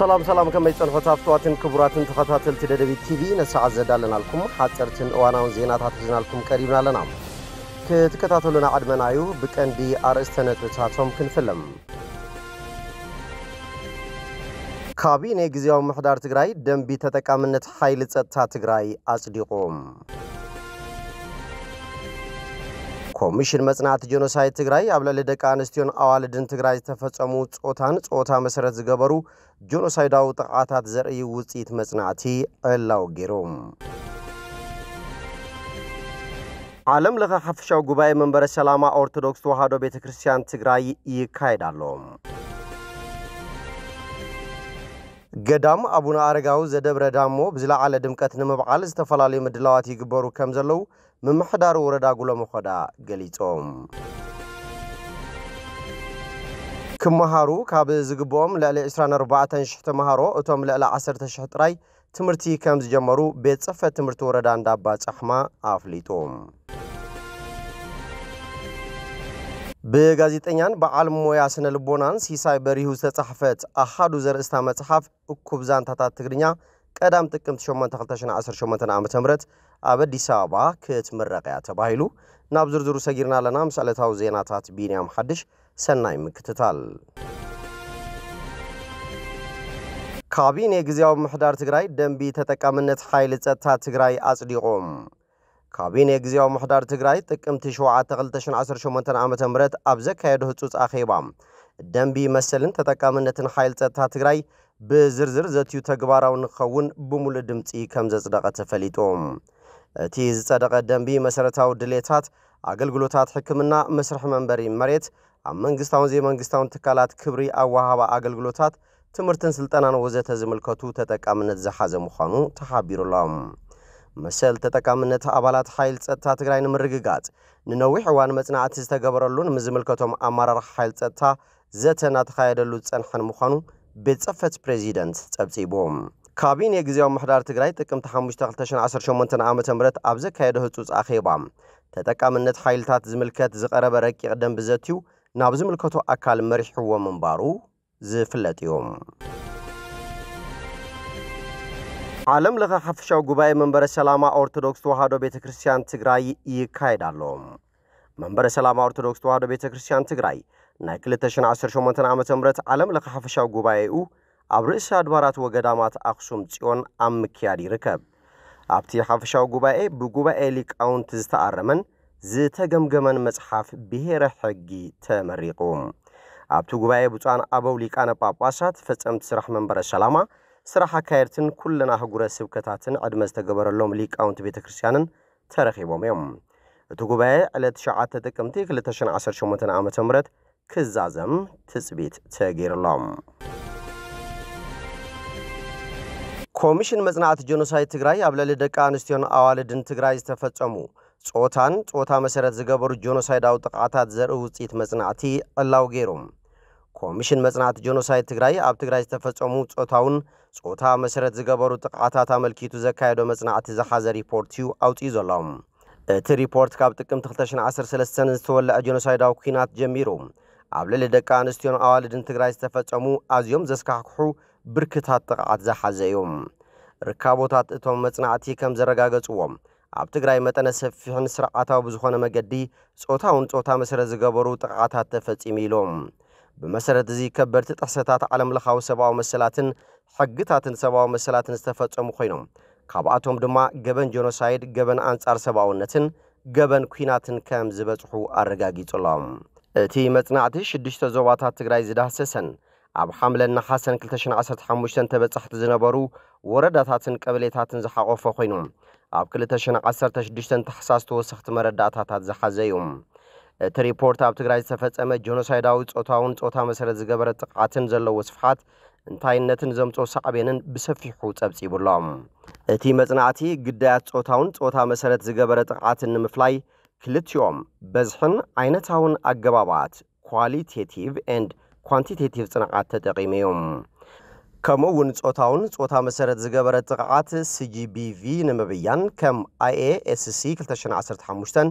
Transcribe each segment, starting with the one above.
سلام كما يتصنفوا تافتواتن كبراتن تخطاتل تدبي تي في نسعة زدالنا لكم حاترتن وانا وزينات حاتزنا لكم قريبنا لنا كتكتاتلنا عدمنايو بكندي أرستنت وتاتهم كنفلم كابيني غزياو محدار تግራይ ደንቢ ተጠቃምነት ኃይል ጸጥታ ትግራይ አጽድቆም ኮሚሽን መጽናት ጄኖሳይድ ትግራይ አብለለ ደቃ አንስቲዮን አዋልድን ትግራይ ተፈጸሙ ጾታ መሰረት ዝገበሩ ጄኖሳይዳው ጥቃታት ዘርኢ ውጽኢት መጽናቲ አላው ጌሮም ዓለም ለኸ ሐፍሻው ጉባኤ መንበረ ሰላማ ኦርቶዶክስ ተዋህዶ ቤተክርስቲያን ትግራይ ይካሄዳሉ ገዳም አቡነ አረጋው ዘደብረ ዳሞ ብዝላዓለ ድምቀት ንምብዓል ዝተፈላልዩ ምድላዋት ይግበሩ ከም ዘለው ምምሕዳሩ ወረዳ ጉለሞ ኾዳ ገሊጾም ክመሃሩ ካብ ዝግቦም ለዕሊ 24,000 ተመሃሮ እቶም ለዕሊ 10,000 ጥራይ ትምህርቲ ከም ዝጀመሩ ቤት ጽሕፈት ትምህርቲ ወረዳ እንዳባ ጻሕማ አፍሊጦም بغازيتنيان بعلم مويا سنة لبونان سيساي بريهو ستصحفت أحادو زرستا مصحف كوبزان تاتا تغرينيا قدام تكمت شومان تخلتاشنا 10 شومان عام تمرت أبدي سابا كتمرقيا تبايلو نابزر زرو سجيرنا لنا مسألتاو زيناتات بينيام حدش سناي مكتتال كابيني غزياو محدار تغراي دنبي تتكامنت حيل ጸጥታ ትግራይ አጽድቆም ካቢኔ ግዜያው محدار ትግራይ ጥቅምት 7 ዓመተ ምህረት አብዘካየዶ ህጹጽ አኼባ ደንቢ መሰልን ተጠቃምነትን ኃይል ጸጥታ ትግራይ በዝርዝር ዘትዩ ተግባራውን ኸውን በሙሉ ድምጺ ከም ዘጽደቀ ተፈሊጦም እቲ ዝጸደቀ ደንቢ መሰረታው ድሌታት አገልግሎታት ሕክምና መስርሕ መንበሪ መሬት አመንግስታውን ዘመንግስታውን ተካላት ክብሪ አዋሃባ አገልግሎታት ትምህርትን ስልጠናን ወዘተ ዝምልከቱ ተጠቃምነት ዘሓዘ ምዃኑ ተሓቢሩሎም መሰል ተጠቃምነት አባላት ኃይል ጸጥታ ትግራይን ምርግጋት ንነዊሕ ዋን መጽናዕት ዝተገበረሉን ምዝምልከቶም አማራር ኃይል ጸጥታ ዘተና ተኻየደሉ ጸንሐን ምዃኑ ቤት ጽሕፈት ፕሬዚደንት ጸብጺቦም ካቢኔ ግዜያው محدار ትግራይ ጥቅምት 5 2018 ዓመተ ምህረት አብዘካየደ ህጹጽ አኼባ ተጠቃምነት ኃይልታት ዝምልከት ዝቀረበ ረቂቅ ደንብ ዘትዩ ናብ ዝምልከቱ አካል መሪሕዎ መንባሩ ዝፍለጥዮም ዓለም ለኸ ሐፍሻው ጉባኤ መንበረ ሰላማ ኦርቶዶክስ ተዋህዶ ቤተክርስቲያን ትግራይ ይካሄዳሉ መንበረ ሰላማ ኦርቶዶክስ ተዋህዶ ቤተክርስቲያን ትግራይ ናይ 2018 ዓመተ ምህረት ዓለም ለኸ ሐፍሻው ጉባኤኡ ኣብ ርእሰ አድባራት ወገዳማት አክሱም ጽዮን አምኪያድ ይርከብ ኣብቲ ሐፍሻው ጉባኤ በጉባኤ ሊቃውንት ዝተአረመን ዝተገምገመን መጽሐፍ ብሔረ ሕጊ ተመሪቁ ኣብቲ ጉባኤ ብፁዓን አበው ሊቃነ ጳጳሳት ፈጸምት ስራሕ መንበረ ሰላማ ስራሕ አካየርትን ኩልና ህጉረ ስብከታትን ዕድመ ዝተገበረሎም ሊቃውንት ቤተክርስቲያንን ተረኺቦም እዮም እቲ ጉባኤ ዕለት 9 ጥቅምት 2018 ዓመተ ምህረት ክዛዘም ትጽቢት ተገይርሎም ኮሚሽን መጽናዕት ጄኖሳይድ ትግራይ አብለለ ደቃ አንስቲዮን አዋልድን ትግራይ ዝተፈጸሙ ጾታ መሰረት ዝገበሩ ጄኖሳይዳው ጥቃታት ዘርኢ ውጽኢት መጽናዕቲ አላው ገይሮም ኮሚሽን መጽናዕት ጄኖሳይድ ትግራይ ኣብ ትግራይ ዝተፈጸሙ ጾታ መሰረት ዝገበሩ ጥቃታት አመልኪቱ ዘካየዶ መጽናዕቲ ዝሓዘ ሪፖርት ዩ አውጽኢ ዘሎም እቲ ሪፖርት ካብ ጥቅምት 2013 ዝተወልዐ ጄኖሳይዳው ኩናት ጀሚሩ ኣብ ልዕሊ ደቂ ኣንስትዮን ኣዋልድን ትግራይ ዝተፈጸሙ ኣዝዮም ዘስካሕክሑ ብርክታት ጥቃት ዝሓዘ እዩ ርካቦታት እቶም መጽናዕቲ ከም ዘረጋገጽዎም ኣብ ትግራይ መጠነ ሰፊሕን ስርዓታዊ ብዝኾነ መገዲ ጾታ መሰረት ዝገበሩ ጥቃታት ተፈጺሙ ኢሎም بمسرت زي كبرت تحسطات عالم لخاو سباو مسلاتن حقتاتن سباو مسلاتن استفصمو خوينوم ካብኣቶም ድማ ገበን ጄኖሳይድ ገበን አንጻር ሰባውነትን ገበን ኩናትን ከም ዝበጽሑ አረጋጊጾሎም እቲ መጽናዕቲ 6 ዞባታት ትግራይ ዝዳሰሰን ኣብ ሐምለን ነሐሰን 2015 ተበጻሕቲ ዝነበሩ ወረዳታትን ቀበሌታትን ዝሓቆፈ ኮይኑ ኣብ 2016 ተሐሳስ ተወሰኽቲ መረዳእታታት ዝሓዘዩ እቲ ሪፖርት ኣብ ትግራይ ዝተፈጸመ ጄኖሳይዳዊ ጾታ መሰረት ዝገበረ ጥቃትን ዘለዎ ስፍሓት እንታይነትን ዘምጾ ሳዕቤንን ብሰፊሑ ጸብጺቡሎም እቲ መጽናዕቲ ግዳያት ጾታ መሰረት ዝገበረ ጥቃትን ንምፍላይ ክልቲኦም በዝሕን ዓይነታውን አገባባት ኳሊቴቲቭ ኤንድ ኳንቲቴቲቭ ጽንዓት ተጠቂሞም ከምውን ጾታ መሰረት ዝገበረ ጥቃት CGBV ንምብያን ከም IASC 2015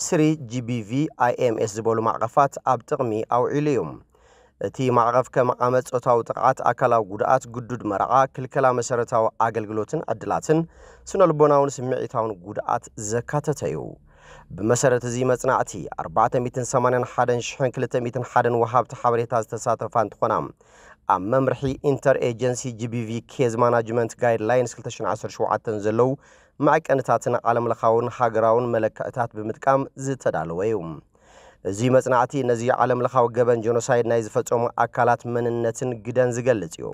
ስሪ GBV IMS ዝበሉ ማዕቀፋት ኣብ ጥቅሚ ኣውዒሉ እዮም እቲ ማዕቀፍ ከም ዓመፅ ጾታዊ ጥቃት አካላዊ ጉድኣት ግዱድ መርዓ ክልከላ መሰረታዊ አገልግሎትን ዕድላትን ስነልቦናውን ስምዒታውን ጉድኣት ዘካተተ እዩ ብመሰረት እዚ መጽናዕቲ 481,201 ወሃብቲ ሓበሬታ ዝተሳተፋ እንትኾና ኣብ መምርሒ ኢንተር ኤጀንሲ GBV ኬዝ ማናጅመንት ጋይድላይንስ 2017 ዘለው ማዕቀንታትን ዓለምለኻውን ሃገራውን መለክዕታት ብምጥቃም ዝተዳለወ እዩ እዚ መጽናዕቲ ነዚ ዓለምለኻዊ ገበን ጄኖሳይድ ናይ ዝፈጸሙ አካላት መንነትን ግደን ዝገልጽ እዩ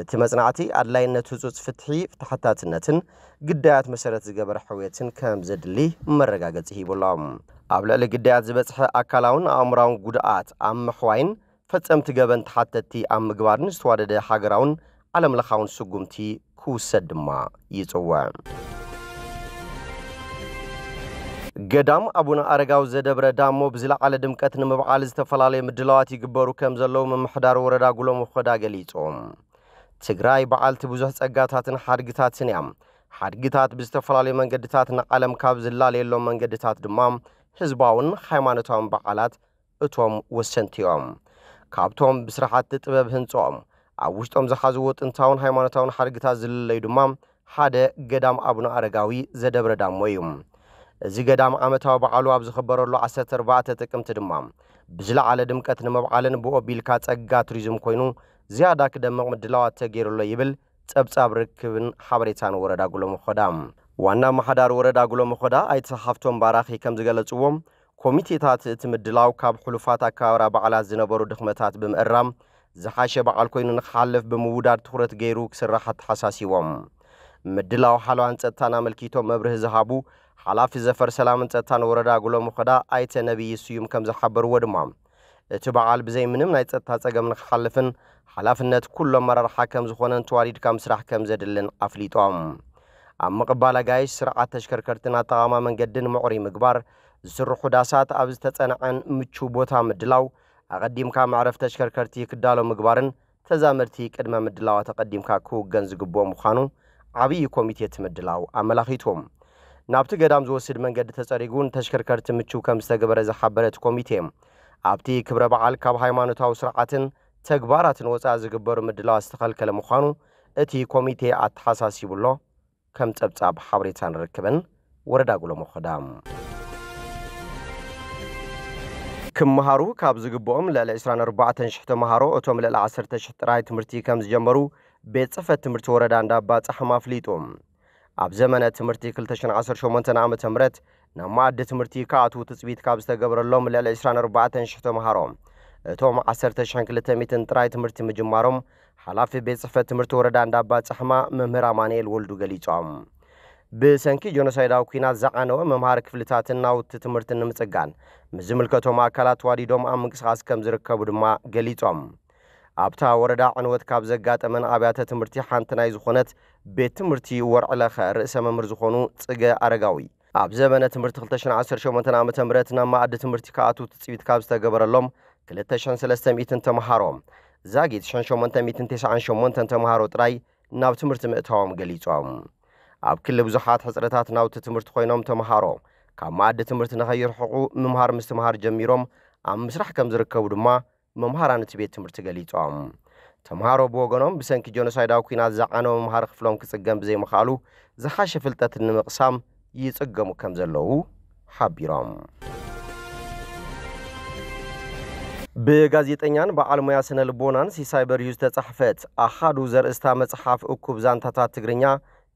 እቲ መጽናዕቲ ኣድላይነት ህጹጽ ፍትሒ ፍትሕታትነትን ግዳያት መሰረት ዝገበረ ሕውየትን ከም ዘድሊ መረጋገጽ ሂብሎም ኣብ ልዕሊ ግዳያት ዝበጽሐ አካላውን ኣእምራውን ጉድኣት ኣብ ምሕዋይን ፈጸምቲ ገበን ተሓተቲ ኣብ ምግባርን ዝተዋደደ ሃገራውን ዓለምለኻውን ስጉምቲ ክውሰድ ድማ ይጽዋዕ ገዳም አቡነ አረጋዊ ዘደብረ ዳሞ ብዝለዓለ ድምቀት ንምብዓል ዝተፈላለዩ ምድላዋት ይግበሩ ከም ዘለው መምሕዳር ወረዳ ጉሎ መኾዳ ገሊጾም ትግራይ በዓልቲ ብዙሕ ጸጋታትን ሓድግታትን እያ ሓድግታት ብዝተፈላለዩ መንገድታት ንዓለም ካብ ዝላለየሎም መንገድታት ድማ ህዝባውን ሃይማኖታውን በዓላት እቶም ወሰንቲ እዮም ካብቶም ብስራሓት ጥበብ ህንጾም ኣብ ውሽጦም ዝሓዝዎ ጥንታውን ሃይማኖታውን ሓድግታት ዝልለዩ ድማ ሓደ ገዳም አቡነ አረጋዊ ዘደብረ ዳሞ እዩ እዚ ገዳም ዓመታዊ በዓሉ ኣብ ዝኽበረሉ 14 ጥቅምቲ ድማ ብዝለዓለ ድምቀት ንምብዓልን ብኦቢልካ ጸጋ ቱሪዝም ኮይኑ ዝያዳ ክደምቕ ምድላዋት ተገይሩሎ ይብል ጸብጻብ ርክብን ሓበሬታን ወረዳ ጉሎ መኾዳ ዋና መሓዳር ወረዳ ጉሎ መኾዳ ኣይተሓፍቶም ባራኺ ከም ዝገለጽዎም ኮሚቴታት እቲ ምድላው ካብ ሕሉፋት አካባቢ በዓላት ዝነበሩ ድኽመታት ብምእራም ዝሓሸ በዓል ኮይኑ ንኽሓልፍ ብምውዳድ ትኹረት ገይሩ ክስራሕ ተሓሳሲቦም ምድላው ሓልዋን ጸጥታን አመልኪቶም መብርህ ዝሃቡ ሓላፊ ዘፈር ሰላምን ጸጥታን ወረዳ ጉሎ መኾዳ ኣይተ ነቢይ ስዩም ከም ዝሓበርዎ ድማ እቲ በዓል ብዘይ ምንም ናይ ጸጥታ ጸገም ንኽሓልፍን ሓላፍነት ኩሎም መራርሓ ከም ዝኾነን ተዋሪድካ ምስራሕ ከም ዘድልን ኣፍሊጦም ኣብ ምቕባል ኣጋይሽ ስርዓት ተሽከርከርትን ኣጠቓቕማ መንገድን ምዕሩይ ምግባር ዝስርሑ ዳሳት ኣብ ዝተጸንዐን ምቹው ቦታ ምድላው ኣቐዲምካ መዕረፍ ተሽከርከርቲ ክዳሎ ምግባርን ተዛመድቲ ቅድመ ምድላዋ ተቐዲምካ ክውገን ዝግብኦ ምዃኑ ዓብዪ ኮሚቴት ምድላው ኣመላኺቶም ናብቲ ገዳም ዝወስድ መንገዲ ተጸሪጉን ተሽከርከርቲ ምቹው ከም ዝተገበረ ዝሓበረት ኮሚቴ ኣብቲ ክብረ በዓል ካብ ሃይማኖታዊ ስርዓትን ተግባራትን ወፃኢ ዝግበሩ ምድላው ዝተኸልከለ ምዃኑ እቲ ኮሚቴ ኣተሓሳሲቡሎ ከም ጸብጻብ ሓበሬታን ርክብን ወረዳ ጉሎ መኾዳ ክመሃሩ ካብ ዝግብኦም ልዕሊ 24,000 ተምሃሮ እቶም ልዕሊ 10,000 ጥራይ ትምህርቲ ከም ዝጀመሩ ቤት ጽሕፈት ትምህርቲ ወረዳ እንዳባ ጻሕማ ኣፍሊጦም ኣብ ዘመነ ትምህርቲ 2018 ዓመተ ምህረት ናብ ማዕዲ ትምህርቲ ከኣትዉ ትጽቢት ካብ ዝተገበረሎም ልዕሊ 24,000 ተምሃሮ እቶም 10,200 ጥራይ ትምህርቲ ምጅማሮም ሓላፊ ቤት ጽሕፈት ትምህርቲ ወረዳ እንዳባ ጻሕማ መምህር አማኑኤል ወልዱ ገሊጾም ብሰንኪ ጄኖሳይዳዊ ኩናት ዝዓነወ መምሃሪ ክፍልታትን ናውቲ ትምህርትን ንምጽጋን ምዝምልከቶም አካላት ዋዲዶም ኣብ ምንቅስቓስ ከም ዝርከቡ ድማ ገሊጾም ኣብታ ወረዳ ዕንወት ካብ ዘጋጠመን ኣብያተ ትምህርቲ ሓንቲ ናይ ዝኾነት ቤት ትምህርቲ ወርዕለኸ ርእሰ መምህር ዝኾኑ ጽገ አረጋዊ ኣብ ዘመነ ትምህርቲ 2018 ዓመተ ምህረት ናብ ማዕዲ ትምህርቲ ከኣትዉ ትጽቢት ካብ ዝተገበረሎም 2,300 ተምሃሮ ዛጊት 898 ተምሃሮ ጥራይ ናብ ትምህርቲ ምእታዎም ገሊጾም ኣብ ክልል ብዙሓት ሕጽረታት ናውቲ ትምህርቲ ኮይኖም ተምሃሮ ካብ ማዕዲ ትምህርቲ ንኸይርሕቑ ምምሃር ምስትምሃር ጀሚሮም ኣብ ምስራሕ ከም ዝርከቡ ድማ መምሃራን እቲ ቤት ትምህርቲ ገሊጾም ተምሃሮ ብወገኖም ብሰንኪ ጄኖሳይዳዊ ኩናት ዝዓነወ መምሃር ክፍሎም ክጽገም ብዘይምኽኣሉ ዝሓሸ ፍልጠት ንምቕሳም ይጽገሙ ከም ዘለዉ ሓቢሮም ብጋዜጠኛን በዓልሙያ ስነ ልቦናን ሲሳይ በርሂ ዝተጻሕፈት ኣኻዱ ዘርእስታ መጽሓፍ እኩብ ዛንታታት ትግርኛ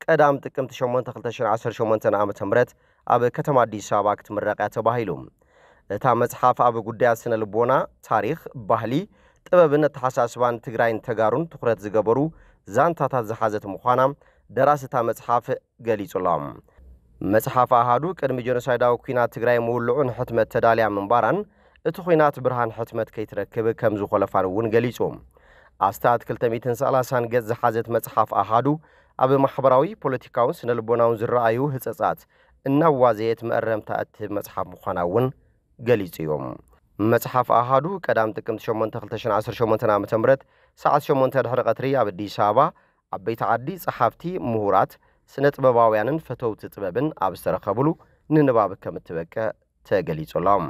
ቀዳም ጥቅምቲ 8 2018 ዓመተ ምህረት ኣብ ከተማ አዲስ አበባ ክትምረቕ ተባሂሉ እታ መጽሓፍ ኣብ ጉዳያት ስነ ልቦና ታሪኽ ባህሊ ጥበብን ተሓሳስባን ትግራይን ተጋሩን ትኹረት ዝገበሩ ዛንታታት ዝሓዘት ምዃና ደራስታ መጽሓፍ ገሊጹሎም መጽሓፍ ኣሃዱ ቅድሚ ጄኖሳይዳዊ ኩናት ትግራይ ምውልዑን ሕትመት ተዳልያ ምንባራን እቲ ኩናት ብርሃን ሕትመት ከይትረክብ ከም ዝኸለፋን እውን ገሊጹ ኣስታት 230 ገጽ ዝሓዘት መጽሓፍ ኣሃዱ ኣብ ማሕበራዊ ፖለቲካውን ስነ ልቦናውን ዝረኣዩ ህጸጻት እናዋዘየት መእረምታ እትህብ መጽሓፍ ምዃና እውን ገሊጹ እዮም መጽሓፍ ኣሃዱ ቀዳም ጥቅምቲ 8 2018 ዓመተ ምህረት ሰዓት 8 ድሕሪ ቀትሪ ኣብ አዲስ አበባ ዓበይቲ ዓዲ ጸሓፍቲ ምሁራት ስነ ጥበባውያንን ፈተውቲ ጥበብን ኣብ ዝተረኸብሉ ንንባብ ከም እትበቅዕ ተገሊጹሎም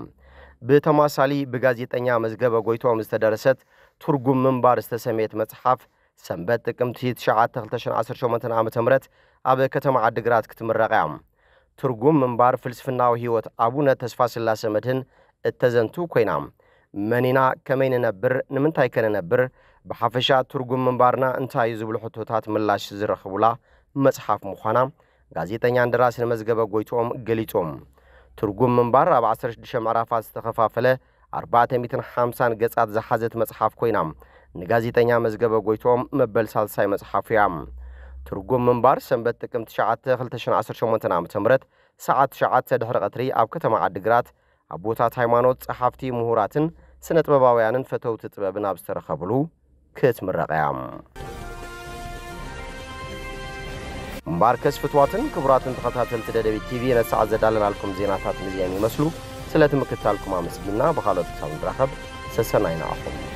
ብተማሳሊ ብጋዜጠኛ መዝገበ ጎይቶም ዝተደረሰት ትርጉም ምንባር ዝተሰሜት መጽሐፍ ሰንበት ጥቅምት 2018 ዓ.ም ኣብ ከተማ ዓዲግራት ክትምረቕ እያ። ትርጉም ምንባር ፍልስፍናዊ ህይወት አቡነ ተስፋ ስላሴ መድህን እተዘንቱ ኮይና መኒና ከመይ ንነብር ንምንታይ ከነነብር ብሓፈሻ ትርጉም ምንባርና እንታይ ዝብሉ ሕቶታት ምላሽ ዝረኽቡላ መጽሓፍ ምዃና ጋዜጠኛ እንደራሲ መዝገበ ጎይቶም ገሊጾም። ትርጉም ምንባር ኣብ 16 ምዕራፋት ዝተኸፋፈለ 450 ገጻት ዝሓዘት መጽሓፍ ኮይና ንጋዜጠኛ መዝገበ ጎይቶም መበል ሳልሳይ መጽሓፍ እያ። ትርጉም ምንባር ሰንበት ጥቅምት 2018 ዓ.ም ሰዓት 9 ድሕሪ ቀትሪ ኣብ ከተማ ዓዲግራት ኣቦታት ሃይማኖት ጸሓፍቲ ምሁራትን ስነ ጥበባውያንን ፈተውቲ ጥበብን ኣብ ዝተረኸብሉ ክትምረቕ እያ። ምንባር ከስፍትዋትን ክቡራትን ተኸታተልቲ ደደቢት ቲቪ ነሰዓት ዘዳለናልኩም ዜናታት እዚኦም ይመስሉ። ስለቲ ምክትታልኩም ኣመስጊና ብኻልኦት ክሳብ ንራኸብ ሰሰናይና ኣኹም።